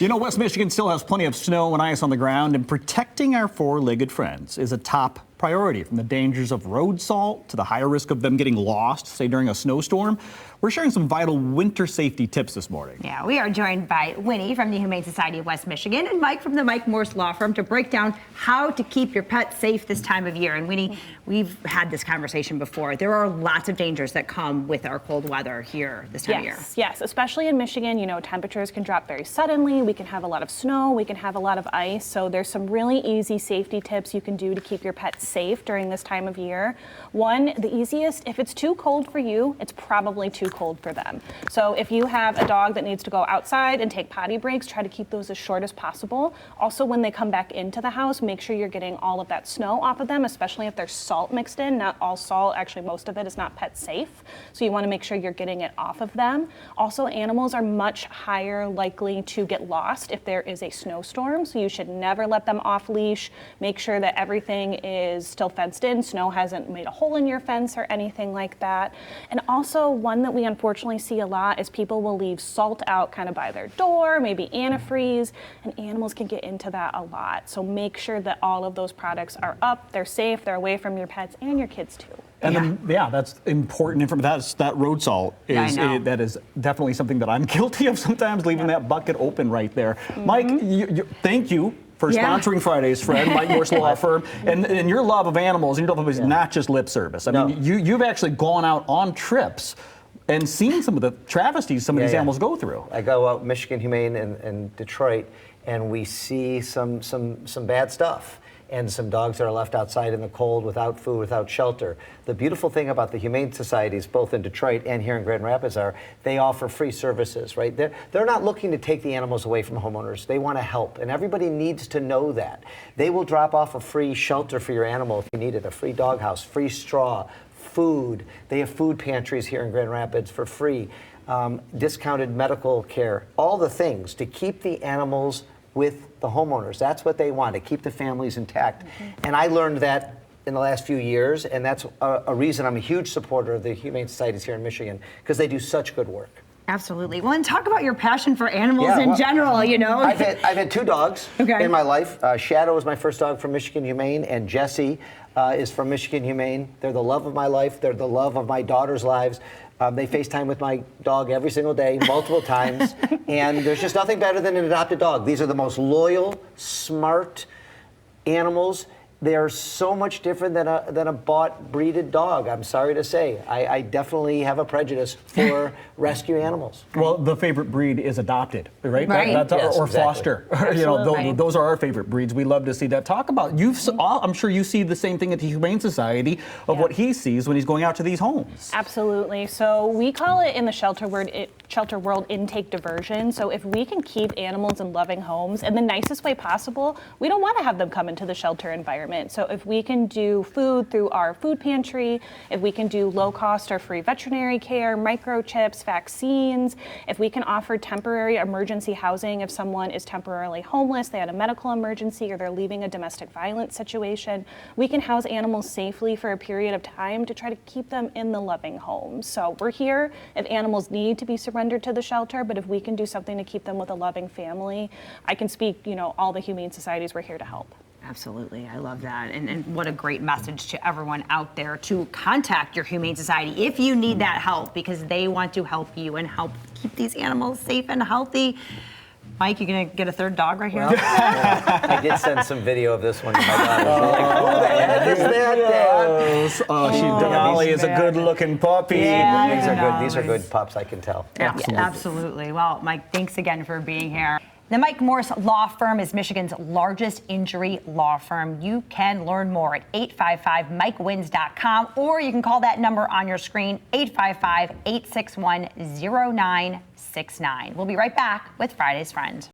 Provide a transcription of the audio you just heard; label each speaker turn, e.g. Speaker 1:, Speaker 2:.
Speaker 1: You know, West Michigan still has plenty of snow and ice on the ground, and protecting our four-legged friends is a top priority. From the dangers of road salt to the higher risk of them getting lost, say during a snowstorm, we're sharing some vital winter safety tips this morning.
Speaker 2: Yeah, we are joined by Winnie from the Humane Society of West Michigan and Mike from the Mike Morse Law Firm to break down how to keep your pet safe this time of year. And Winnie, we've had this conversation before. There are lots of dangers that come with our cold weather here this time of year.
Speaker 3: Yes, especially in Michigan, you know, temperatures can drop very suddenly. We can have a lot of snow, we can have a lot of ice. So there's some really easy safety tips you can do to keep your pet safe during this time of year. One, the easiest, if it's too cold for you, it's probably too cold for them. So if you have a dog that needs to go outside and take potty breaks, try to keep those as short as possible. Also, when they come back into the house, make sure you're getting all of that snow off of them, especially if there's salt mixed in. Not all salt, actually most of it is not pet safe. So you want to make sure you're getting it off of them. Also, animals are much higher likely to get lost if there is a snowstorm. So you should never let them off leash. Make sure that everything is still fenced in. Snow hasn't made a hole in your fence or anything like that. And also, one that we unfortunately see a lot is people will leave salt out kind of by their door, maybe antifreeze, and animals can get into that a lot. So make sure that all of those products are up, they're safe, they're away from your pets and your kids too.
Speaker 1: And then, that's important information. That road salt is that is definitely something that I'm guilty of sometimes, leaving that bucket open right there. Mike, thank you for sponsoring Friday's Friend, Mike Morse Law Firm, and your love of animals and your love of is not just lip service. I mean, you've actually gone out on trips and seen some of the travesties some of these animals go through.
Speaker 4: I go out Michigan Humane in Detroit, and we see some bad stuff. And some dogs that are left outside in the cold without food, without shelter. The beautiful thing about the Humane Societies, both in Detroit and here in Grand Rapids, are they offer free services, right? They're not looking to take the animals away from homeowners. They want to help, and everybody needs to know that. They will drop off a free shelter for your animal if you need it, a free doghouse, free straw, food. They have food pantries here in Grand Rapids for free, discounted medical care, all the things to keep the animals with the homeowners. That's what they want, to keep the families intact. And I learned that in the last few years, and that's a reason I'm a huge supporter of the Humane Societies here in Michigan, because they do such good work.
Speaker 2: Absolutely. Well, and talk about your passion for animals in general, you know.
Speaker 4: I've had two dogs in my life. Shadow was my first dog from Michigan Humane, and Jessie is from Michigan Humane. They're the love of my life. They're the love of my daughter's lives. They FaceTime with my dog every single day, multiple times, and there's just nothing better than an adopted dog. These are the most loyal, smart animals. They're so much different than a bought, breeded dog, I'm sorry to say. I definitely have a prejudice for rescue animals.
Speaker 1: Well, the favorite breed is adopted, right?
Speaker 2: Right.
Speaker 1: Or foster. You know, those are our favorite breeds. We love to see that. Talk about, I'm sure you see the same thing at the Humane Society of what he sees when he's going out to these homes.
Speaker 3: Absolutely. So we call it in the shelter world intake diversion. So if we can keep animals in loving homes in the nicest way possible, we don't want to have them come into the shelter environment. So if we can do food through our food pantry, if we can do low cost or free veterinary care, microchips, vaccines, if we can offer temporary emergency housing if someone is temporarily homeless, they had a medical emergency, or they're leaving a domestic violence situation, we can house animals safely for a period of time to try to keep them in the loving home. So we're here if animals need to be surrendered to the shelter, but if we can do something to keep them with a loving family, I can speak, you know, all the Humane Societies, we're here to help.
Speaker 2: Absolutely. I love that. And what a great message to everyone out there to contact your Humane Society if you need that help, because they want to help you and help keep these animals safe and healthy. Mike, you gonna get a third dog right here?
Speaker 4: I did send some video of this one to my daughter. Like, who the heck is that, Dad?
Speaker 1: Denali is a good-looking puppy.
Speaker 4: These are good pups, I can tell.
Speaker 2: Absolutely. Well, Mike, thanks again for being here. The Mike Morse Law Firm is Michigan's largest injury law firm. You can learn more at 855-MikeWins.com, or you can call that number on your screen, 855-861-0969. We'll be right back with Friday's Friend.